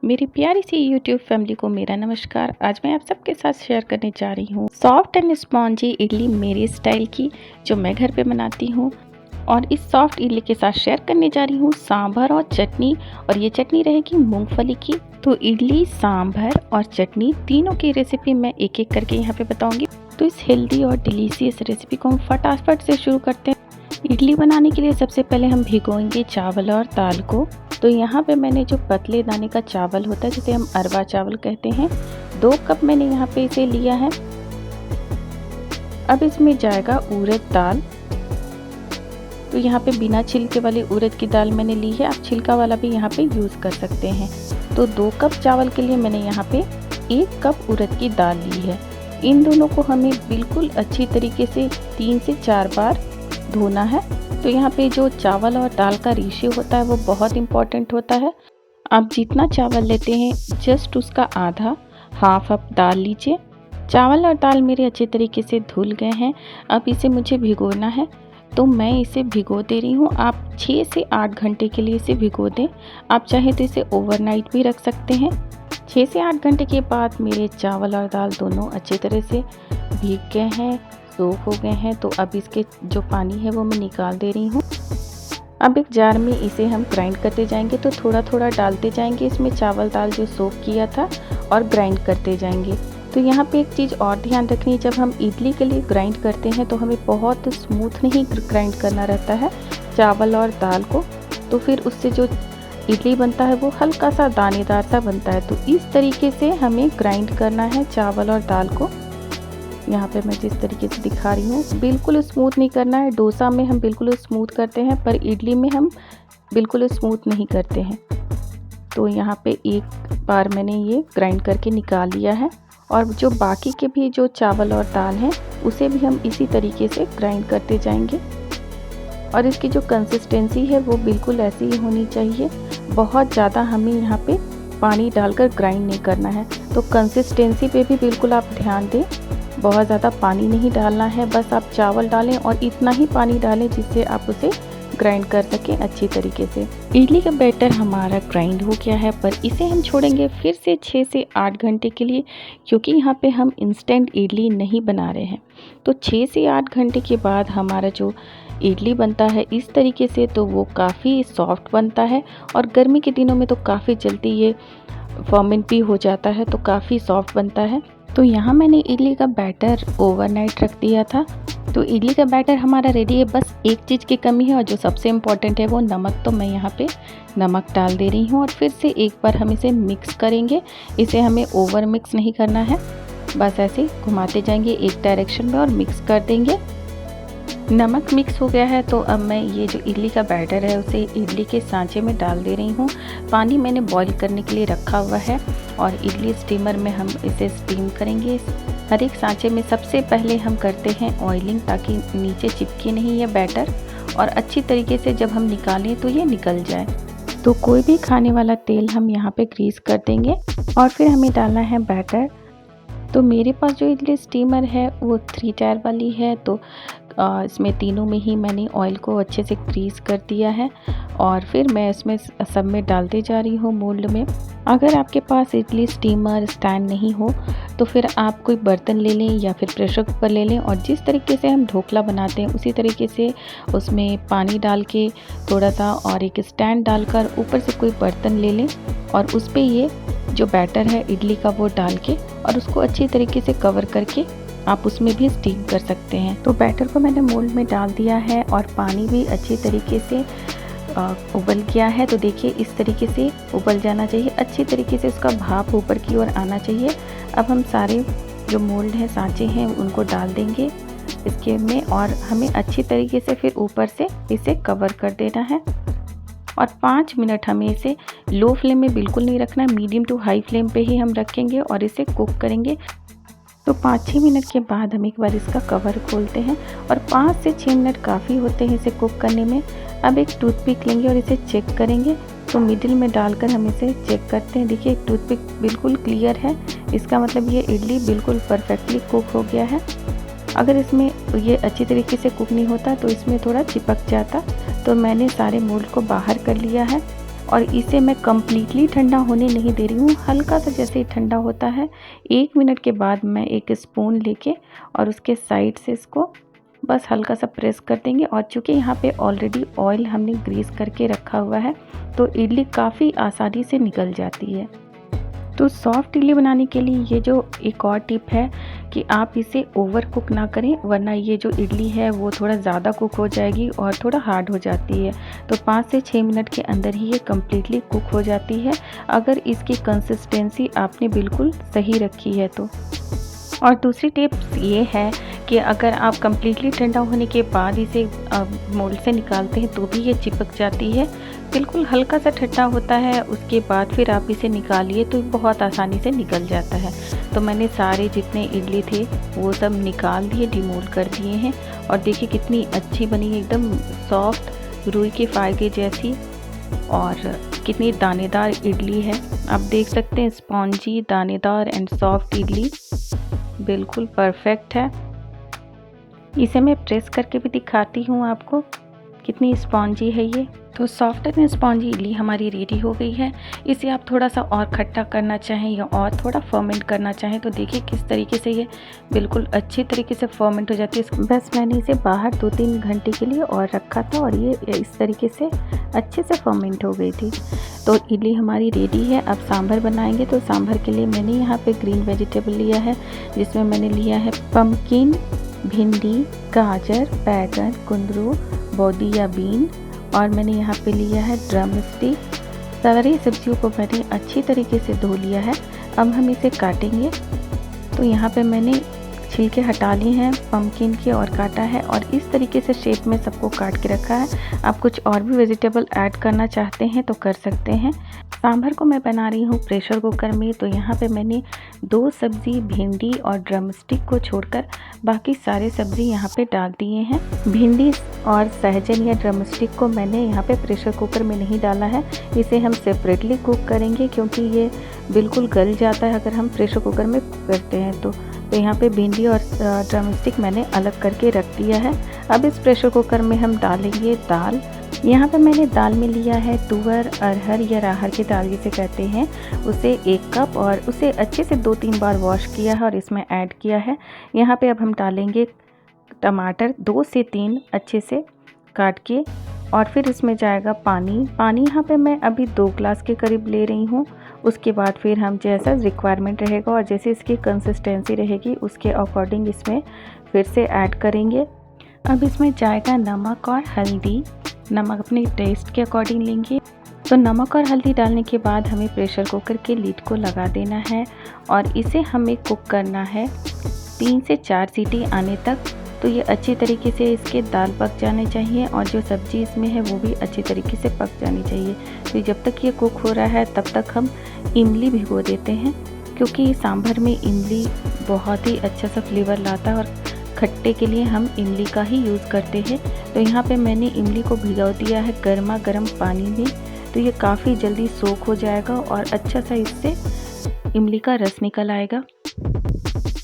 मेरी प्यारी सी YouTube family को मेरा नमस्कार। आज मैं आप सबके साथ शेयर करने जा रही हूँ सॉफ्ट एंड स्पॉन्जी इडली मेरी स्टाइल की, जो मैं घर पे बनाती हूँ। और इस सॉफ्ट इडली के साथ शेयर करने जा रही हूँ सांभर और चटनी, और ये चटनी रहेगी मूंगफली की। तो इडली, सांभर और चटनी तीनों की रेसिपी मैं एक एक करके यहाँ पे बताऊँगी। तो इस हेल्दी और डिलीशियस रेसिपी को हम फटाफट से शुरू करते हैं। इडली बनाने के लिए सबसे पहले हम भिगोएंगे चावल और दाल को। तो यहाँ पे मैंने जो पतले दाने का चावल होता है, जिसे हम अरवा चावल कहते हैं, 2 कप मैंने यहाँ पे इसे लिया है। अब इसमें जाएगा उड़द दाल। तो यहाँ पे बिना छिलके वाली उड़द की दाल मैंने ली है, आप छिलका वाला भी यहाँ पे यूज़ कर सकते हैं। तो 2 कप चावल के लिए मैंने यहाँ पे 1 कप उड़द की दाल ली है। इन दोनों को हमें बिल्कुल अच्छी तरीके से 3 से 4 बार धोना है। तो यहाँ पे जो चावल और दाल का रेशियो होता है वो बहुत इम्पॉर्टेंट होता है। आप जितना चावल लेते हैं जस्ट उसका आधा, हाफ आप दाल लीजिए। चावल और दाल मेरे अच्छे तरीके से धुल गए हैं। अब इसे मुझे भिगोना है, तो मैं इसे भिगो दे रही हूँ। आप 6 से 8 घंटे के लिए इसे भिगो दें। आप चाहे तो इसे ओवरनाइट भी रख सकते हैं। 6 से 8 घंटे के बाद मेरे चावल और दाल दोनों अच्छे तरह से भीग गए हैं, सोख हो गए हैं। तो अब इसके जो पानी है वो मैं निकाल दे रही हूँ। अब एक जार में इसे हम ग्राइंड करते जाएंगे। तो थोड़ा थोड़ा डालते जाएंगे इसमें चावल दाल जो सोख किया था, और ग्राइंड करते जाएंगे। तो यहाँ पे एक चीज़ और ध्यान रखनी है, जब हम इडली के लिए ग्राइंड करते हैं तो हमें बहुत स्मूथ नहीं ग्राइंड करना रहता है चावल और दाल को। तो फिर उससे जो इडली बनता है वो हल्का सा दानेदार सा बनता है। तो इस तरीके से हमें ग्राइंड करना है चावल और दाल को। यहाँ पे मैं जिस तरीके से दिखा रही हूँ, बिल्कुल स्मूथ नहीं करना है। डोसा में हम बिल्कुल स्मूथ करते हैं, पर इडली में हम बिल्कुल स्मूथ नहीं करते हैं। तो यहाँ पे एक बार मैंने ये ग्राइंड करके निकाल लिया है, और जो बाकी के भी जो चावल और दाल हैं उसे भी हम इसी तरीके से ग्राइंड करते जाएंगे। और इसकी जो कंसिस्टेंसी है वो बिल्कुल ऐसी ही होनी चाहिए। बहुत ज़्यादा हमें यहाँ पे पानी डालकर ग्राइंड नहीं करना है। तो कंसिस्टेंसी पे भी बिल्कुल आप ध्यान दें, बहुत ज़्यादा पानी नहीं डालना है। बस आप चावल डालें और इतना ही पानी डालें जिससे आप उसे ग्राइंड कर सकें अच्छी तरीके से। इडली का बैटर हमारा ग्राइंड हो गया है, पर इसे हम छोड़ेंगे फिर से 6 से 8 घंटे के लिए, क्योंकि यहाँ पे हम इंस्टेंट इडली नहीं बना रहे हैं। तो 6 से 8 घंटे के बाद हमारा जो इडली बनता है इस तरीके से, तो वो काफ़ी सॉफ्ट बनता है। और गर्मी के दिनों में तो काफ़ी जल्दी ये फर्मेंट भी हो जाता है, तो काफ़ी सॉफ्ट बनता है। तो यहाँ मैंने इडली का बैटर ओवरनाइट रख दिया था। तो इडली का बैटर हमारा रेडी है। बस एक चीज़ की कमी है, और जो सबसे इम्पॉर्टेंट है वो नमक। तो मैं यहाँ पे नमक डाल दे रही हूँ, और फिर से एक बार हम इसे मिक्स करेंगे। इसे हमें ओवर मिक्स नहीं करना है, बस ऐसे घुमाते जाएंगे एक डायरेक्शन में और मिक्स कर देंगे। नमक मिक्स हो गया है, तो अब मैं ये जो इडली का बैटर है उसे इडली के सांचे में डाल दे रही हूँ। पानी मैंने बॉईल करने के लिए रखा हुआ है, और इडली स्टीमर में हम इसे स्टीम करेंगे। हर एक सांचे में सबसे पहले हम करते हैं ऑयलिंग, ताकि नीचे चिपके नहीं ये बैटर, और अच्छी तरीके से जब हम निकालें तो ये निकल जाए। तो कोई भी खाने वाला तेल हम यहाँ पे ग्रीस कर देंगे, और फिर हमें डालना है बैटर। तो मेरे पास जो इडली स्टीमर है वो 3 टायर वाली है। तो इसमें तीनों में ही मैंने ऑयल को अच्छे से ग्रीस कर दिया है, और फिर मैं इसमें सब में डालते जा रही हूँ मोल्ड में। अगर आपके पास इडली स्टीमर स्टैंड नहीं हो तो फिर आप कोई बर्तन ले लें या फिर प्रेशर कुकर ले लें, और जिस तरीके से हम ढोकला बनाते हैं उसी तरीके से उसमें पानी डाल के थोड़ा सा और एक स्टैंड डालकर ऊपर से कोई बर्तन ले लें, और उस पर ये जो बैटर है इडली का वो डाल के, और उसको अच्छी तरीके से कवर करके आप उसमें भी स्टीम कर सकते हैं। तो बैटर को मैंने मोल्ड में डाल दिया है, और पानी भी अच्छी तरीके से उबल गया है। तो देखिए इस तरीके से उबल जाना चाहिए, अच्छी तरीके से उसका भाप ऊपर की ओर आना चाहिए। अब हम सारे जो मोल्ड हैं, सांचे हैं, उनको डाल देंगे इसके में, और हमें अच्छी तरीके से फिर ऊपर से इसे कवर कर देना है। और 5 मिनट हमें इसे लो फ्लेम में बिल्कुल नहीं रखना है, मीडियम टू हाई फ्लेम पे ही हम रखेंगे और इसे कुक करेंगे। तो 5-6 मिनट के बाद हम एक बार इसका कवर खोलते हैं, और 5 से 6 मिनट काफ़ी होते हैं इसे कुक करने में। अब एक टूथपिक लेंगे और इसे चेक करेंगे। तो मिडिल में डालकर हम इसे चेक करते हैं। देखिए टूथपिक बिल्कुल क्लियर है, इसका मतलब ये इडली बिल्कुल परफेक्टली कुक हो गया है। अगर इसमें ये अच्छी तरीके से कुक नहीं होता तो इसमें थोड़ा चिपक जाता। तो मैंने सारे मोल्ड को बाहर कर लिया है, और इसे मैं कम्प्लीटली ठंडा होने नहीं दे रही हूँ। हल्का सा जैसे ही ठंडा होता है 1 मिनट के बाद मैं एक स्पून लेके और उसके साइड से इसको बस हल्का सा प्रेस कर देंगे। और चूँकि यहाँ पे ऑलरेडी ऑयल हमने ग्रीस करके रखा हुआ है तो इडली काफ़ी आसानी से निकल जाती है। तो सॉफ्ट इडली बनाने के लिए ये जो एक और टिप है कि आप इसे ओवर कुक ना करें, वरना ये जो इडली है वो थोड़ा ज़्यादा कुक हो जाएगी और थोड़ा हार्ड हो जाती है। तो 5 से 6 मिनट के अंदर ही ये कम्प्लीटली कुक हो जाती है, अगर इसकी कंसिस्टेंसी आपने बिल्कुल सही रखी है तो। और दूसरी टिप्स ये है कि अगर आप कम्प्लीटली ठंडा होने के बाद इसे मोल्ड से निकालते हैं तो भी ये चिपक जाती है। बिल्कुल हल्का सा ठंडा होता है उसके बाद फिर आप इसे निकालिए तो बहुत आसानी से निकल जाता है। तो मैंने सारे जितने इडली थे वो सब निकाल दिए, डिमोल्ड कर दिए हैं। और देखिए कितनी अच्छी बनी है, एकदम सॉफ्ट रुई के फायके जैसी और कितनी दानेदार इडली है। आप देख सकते हैं स्पॉन्जी, दानेदार एंड सॉफ्ट इडली बिल्कुल परफेक्ट है। इसे मैं प्रेस करके भी दिखाती हूँ आपको कितनी स्पॉन्जी है ये। तो सॉफ्ट एंड स्पॉन्जी इडली हमारी रेडी हो गई है। इसे आप थोड़ा सा और खट्टा करना चाहें या और थोड़ा फर्मेंट करना चाहें तो देखिए किस तरीके से ये बिल्कुल अच्छी तरीके से फर्मेंट हो जाती है। बस मैंने इसे बाहर 2-3 घंटे के लिए और रखा था और ये इस तरीके से अच्छे से फर्मेंट हो गई थी। तो इडली हमारी रेडी है। अब सांभर बनाएंगे। तो सांभर के लिए मैंने यहाँ पे ग्रीन वेजिटेबल लिया है, जिसमें मैंने लिया है पम्पकिन, भिंडी, गाजर, बैगन, कुंदरू, बोदी या बीन, और मैंने यहाँ पे लिया है ड्रम स्टिक। सारी सब्जियों को मैंने अच्छी तरीके से धो लिया है। अब हम इसे काटेंगे। तो यहाँ पे मैंने छिलके हटा लिए हैं पम्पकिन के और काटा है और इस तरीके से शेप में सबको काट के रखा है। आप कुछ और भी वेजिटेबल ऐड करना चाहते हैं तो कर सकते हैं। सांभर को मैं बना रही हूँ प्रेशर कुकर में। तो यहाँ पे मैंने 2 सब्ज़ी भिंडी और ड्रम स्टिक को छोड़कर बाकी सारे सब्ज़ी यहाँ पे डाल दिए हैं। भिंडी और सहजन या ड्रम स्टिक को मैंने यहाँ पे प्रेशर कुकर में नहीं डाला है, इसे हम सेपरेटली कुक करेंगे क्योंकि ये बिल्कुल गल जाता है अगर हम प्रेशर कुकर में कुक करते हैं तो यहाँ पे भिंडी और ड्रम स्टिक मैंने अलग करके रख दिया है। अब इस प्रेशर कुकर में हम डालेंगे दाल। यहाँ पे मैंने दाल में लिया है तुअर, अरहर या राहर की दाल जिसे कहते हैं, उसे 1 कप और उसे अच्छे से 2-3 बार वॉश किया है और इसमें ऐड किया है। यहाँ पे अब हम डालेंगे टमाटर 2 से 3 अच्छे से काट के और फिर इसमें जाएगा पानी यहाँ पे मैं अभी 2 ग्लास के करीब ले रही हूँ। उसके बाद फिर हम जैसा रिक्वायरमेंट रहेगा और जैसे इसकी कंसिस्टेंसी रहेगी उसके अकॉर्डिंग इसमें फिर से ऐड करेंगे। अब इसमें जाएगा नमक और हल्दी। नमक अपने टेस्ट के अकॉर्डिंग लेंगे। तो नमक और हल्दी डालने के बाद हमें प्रेशर कुकर के लिड को लगा देना है और इसे हमें कुक करना है 3 से 4 सीटी आने तक। तो ये अच्छी तरीके से इसके दाल पक जाने चाहिए और जो सब्ज़ी इसमें है वो भी अच्छी तरीके से पक जानी चाहिए। तो जब तक ये कुक हो रहा है तब तक हम इमली भिगो देते हैं, क्योंकि सांभर में इमली बहुत ही अच्छा सा फ्लेवर लाता है और खट्टे के लिए हम इमली का ही यूज़ करते हैं। तो यहाँ पे मैंने इमली को भिगो दिया है गर्मा गर्म पानी में। तो ये काफ़ी जल्दी सोख हो जाएगा और अच्छा सा इससे इमली का रस निकल आएगा।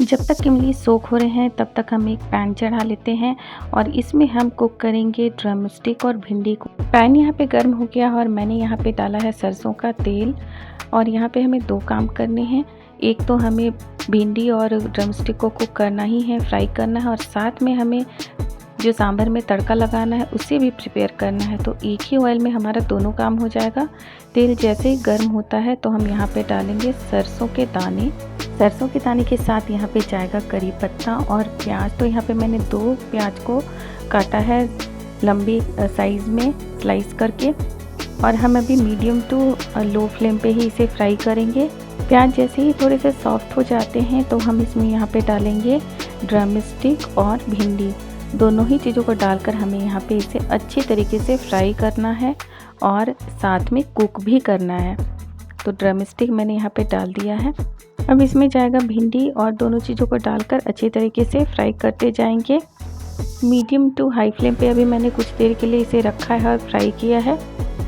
जब तक इमली सोख हो रहे हैं तब तक हम एक पैन चढ़ा लेते हैं और इसमें हम कुक करेंगे ड्रम स्टिक और भिंडी को। पैन यहाँ पे गर्म हो गया और मैंने यहाँ पे डाला है सरसों का तेल और यहाँ पे हमें 2 काम करने हैं। एक तो हमें भिंडी और ड्रम स्टिक को कुक करना ही है, फ्राई करना है, और साथ में हमें जो सांभर में तड़का लगाना है उसे भी प्रिपेयर करना है। तो एक ही ऑयल में हमारा दोनों काम हो जाएगा। तेल जैसे ही गर्म होता है तो हम यहाँ पे डालेंगे सरसों के दाने। सरसों के दाने के साथ यहाँ पे जाएगा करी पत्ता और प्याज। तो यहाँ पे मैंने 2 प्याज को काटा है लंबी साइज़ में स्लाइस करके और हम अभी मीडियम टू लो फ्लेम पे ही इसे फ्राई करेंगे। प्याज जैसे ही थोड़े से सॉफ्ट हो जाते हैं तो हम इसमें यहाँ पे डालेंगे ड्रम स्टिक और भिंडी। दोनों ही चीज़ों को डालकर हमें यहाँ पे इसे अच्छी तरीके से फ्राई करना है और साथ में कुक भी करना है। तो ड्रम स्टिक मैंने यहाँ पे डाल दिया है। अब इसमें जाएगा भिंडी और दोनों चीज़ों को डालकर अच्छी तरीके से फ्राई करते जाएंगे। मीडियम टू हाई फ्लेम पे अभी मैंने कुछ देर के लिए इसे रखा है और फ्राई किया है।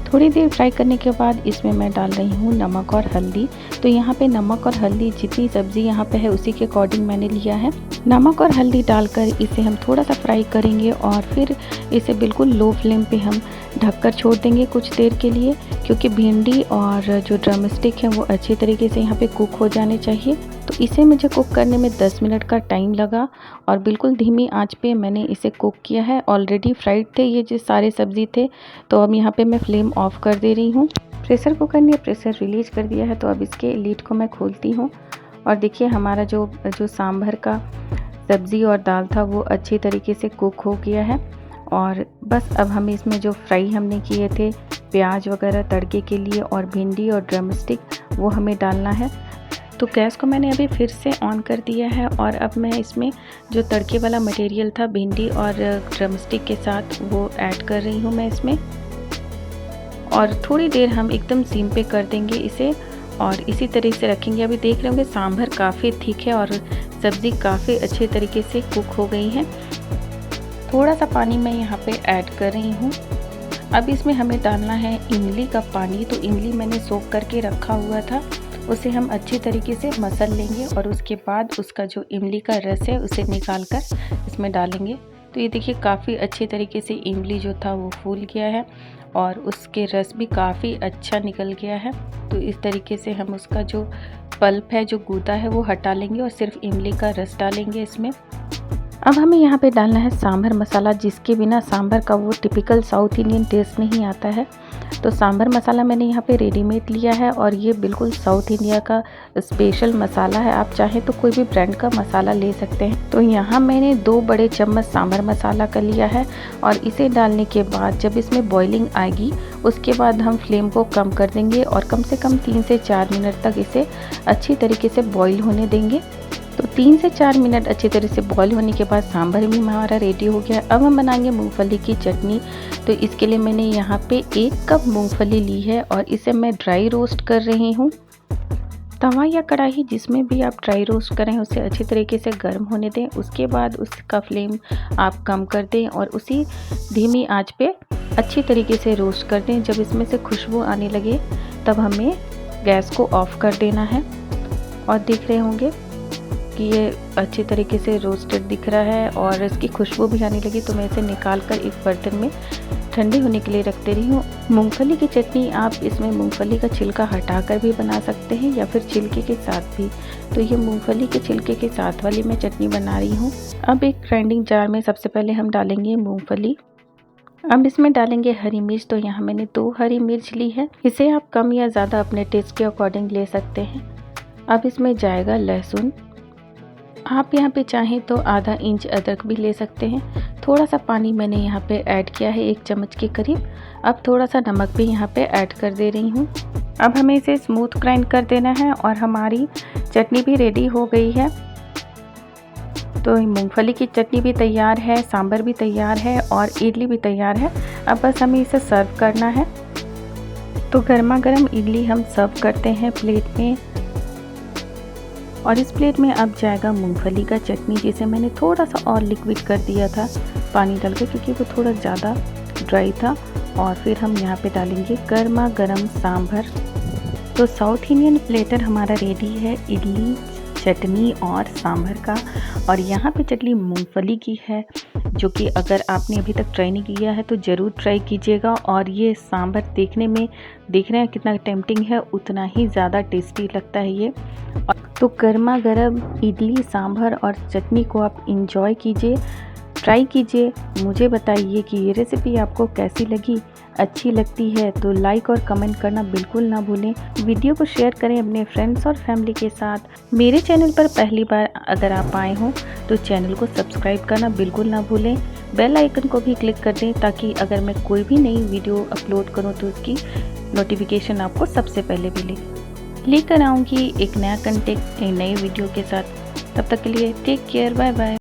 थोड़ी देर फ्राई करने के बाद इसमें मैं डाल रही हूँ नमक और हल्दी। तो यहाँ पे नमक और हल्दी जितनी सब्ज़ी यहाँ पे है उसी के अकॉर्डिंग मैंने लिया है। नमक और हल्दी डालकर इसे हम थोड़ा सा फ्राई करेंगे और फिर इसे बिल्कुल लो फ्लेम पे हम ढककर छोड़ देंगे कुछ देर के लिए, क्योंकि भिंडी और जो ड्रम स्टिक है वो अच्छे तरीके से यहाँ पे कुक हो जाने चाहिए। तो इसे मुझे कुक करने में 10 मिनट का टाइम लगा और बिल्कुल धीमी आंच पे मैंने इसे कुक किया है। ऑलरेडी फ्राइड थे ये जो सारे सब्ज़ी थे। तो अब यहाँ पे मैं फ्लेम ऑफ कर दे रही हूँ। प्रेशर कुकर ने प्रेशर रिलीज कर दिया है। तो अब इसके लीड को मैं खोलती हूँ और देखिए हमारा जो सांभर का सब्ज़ी और दाल था वो अच्छी तरीके से कुक हो गया है। और बस अब हमें इसमें जो फ्राई हमने किए थे प्याज वगैरह तड़के के लिए और भिंडी और ड्रम स्टिक वो हमें डालना है। तो गैस को मैंने अभी फिर से ऑन कर दिया है और अब मैं इसमें जो तड़के वाला मटेरियल था भिंडी और ड्रम स्टिक के साथ वो ऐड कर रही हूँ मैं इसमें। और थोड़ी देर हम एकदम सिम पे कर देंगे इसे और इसी तरीके से रखेंगे। अभी देख रहे होंगे सांभर काफ़ी थिक है और सब्ज़ी काफ़ी अच्छे तरीके से कुक हो गई है। थोड़ा सा पानी मैं यहाँ पे ऐड कर रही हूँ। अब इसमें हमें डालना है इमली का पानी। तो इमली मैंने सोख करके रखा हुआ था, उसे हम अच्छी तरीके से मसल लेंगे और उसके बाद उसका जो इमली का रस है उसे निकाल कर इसमें डालेंगे। तो ये देखिए काफ़ी अच्छे तरीके से इमली जो था वो फूल गया है और उसके रस भी काफ़ी अच्छा निकल गया है। तो इस तरीके से हम उसका जो पल्प है जो गूदा है वो हटा लेंगे और सिर्फ इमली का रस डालेंगे इसमें। अब हमें यहाँ पे डालना है सांभर मसाला, जिसके बिना सांभर का वो टिपिकल साउथ इंडियन टेस्ट नहीं आता है। तो सांभर मसाला मैंने यहाँ पे रेडीमेड लिया है और ये बिल्कुल साउथ इंडिया का स्पेशल मसाला है। आप चाहें तो कोई भी ब्रांड का मसाला ले सकते हैं। तो यहाँ मैंने 2 बड़े चम्मच सांभर मसाला का लिया है और इसे डालने के बाद जब इसमें बॉइलिंग आएगी उसके बाद हम फ्लेम को कम कर देंगे और कम से कम 3 से 4 मिनट तक इसे अच्छी तरीके से बॉईल होने देंगे। तो 3 से 4 मिनट अच्छी तरह से बॉईल होने के बाद सांभर भी हमारा रेडी हो गया। अब हम बनाएंगे मूंगफली की चटनी। तो इसके लिए मैंने यहाँ पे 1 कप मूंगफली ली है और इसे मैं ड्राई रोस्ट कर रही हूँ। तवा या कढ़ाई जिसमें भी आप ड्राई रोस्ट करें उसे अच्छी तरीके से गर्म होने दें। उसके बाद उसका फ्लेम आप कम कर दें और उसी धीमी आंच पे अच्छी तरीके से रोस्ट कर दें। जब इसमें से खुशबू आने लगे तब हमें गैस को ऑफ कर देना है। और देख रहे होंगे कि ये अच्छी तरीके से रोस्टेड दिख रहा है और इसकी खुशबू भी आने लगी। तो मैं इसे निकाल कर एक बर्तन में ठंडी होने के लिए रख दे रही हूँ। मूंगफली की चटनी आप इसमें मूंगफली का छिलका हटाकर भी बना सकते हैं या फिर छिलके के साथ भी। तो ये मूंगफली के छिलके के साथ वाली मैं चटनी बना रही हूँ। अब एक ग्राइंडिंग जार में सबसे पहले हम डालेंगे मूंगफली। अब इसमें डालेंगे हरी मिर्च। तो यहाँ मैंने 2 हरी मिर्च ली है। इसे आप कम या ज़्यादा अपने टेस्ट के अकॉर्डिंग ले सकते हैं। अब इसमें जाएगा लहसुन। आप यहाँ पे चाहें तो आधा इंच अदरक भी ले सकते हैं। थोड़ा सा पानी मैंने यहाँ पे ऐड किया है 1 चम्मच के करीब। अब थोड़ा सा नमक भी यहाँ पे ऐड कर दे रही हूँ। अब हमें इसे स्मूथ ग्राइंड कर देना है और हमारी चटनी भी रेडी हो गई है। तो मूंगफली की चटनी भी तैयार है, सांभर भी तैयार है और इडली भी तैयार है। अब बस हमें इसे सर्व करना है। तो गर्मा गर्म इडली हम सर्व करते हैं प्लेट में और इस प्लेट में अब जाएगा मूंगफली का चटनी, जिसे मैंने थोड़ा सा और लिक्विड कर दिया था पानी डाल के, क्योंकि वो थोड़ा ज़्यादा ड्राई था। और फिर हम यहाँ पे डालेंगे गर्मा गर्म सांभर। तो साउथ इंडियन प्लेटर हमारा रेडी है इडली, चटनी और सांभर का। और यहाँ पे चटनी मूंगफली की है, जो कि अगर आपने अभी तक ट्राई नहीं किया है तो ज़रूर ट्राई कीजिएगा। और ये सांभर देखने में देख रहे हैं कितना टेम्पटिंग है, उतना ही ज़्यादा टेस्टी लगता है ये। तो गर्मा गर्म इडली, सांभर और चटनी को आप इंजॉय कीजिए, ट्राई कीजिए। मुझे बताइए कि ये रेसिपी आपको कैसी लगी। अच्छी लगती है तो लाइक और कमेंट करना बिल्कुल ना भूलें। वीडियो को शेयर करें अपने फ्रेंड्स और फैमिली के साथ। मेरे चैनल पर पहली बार अगर आप आए हों तो चैनल को सब्सक्राइब करना बिल्कुल ना भूलें। बेल आइकन को भी क्लिक कर दें ताकि अगर मैं कोई भी नई वीडियो अपलोड करूं तो उसकी नोटिफिकेशन आपको सबसे पहले मिले। लेकर आऊँगी एक नया कंटेंट एक नई वीडियो के साथ। तब तक के लिए टेक केयर, बाय बाय।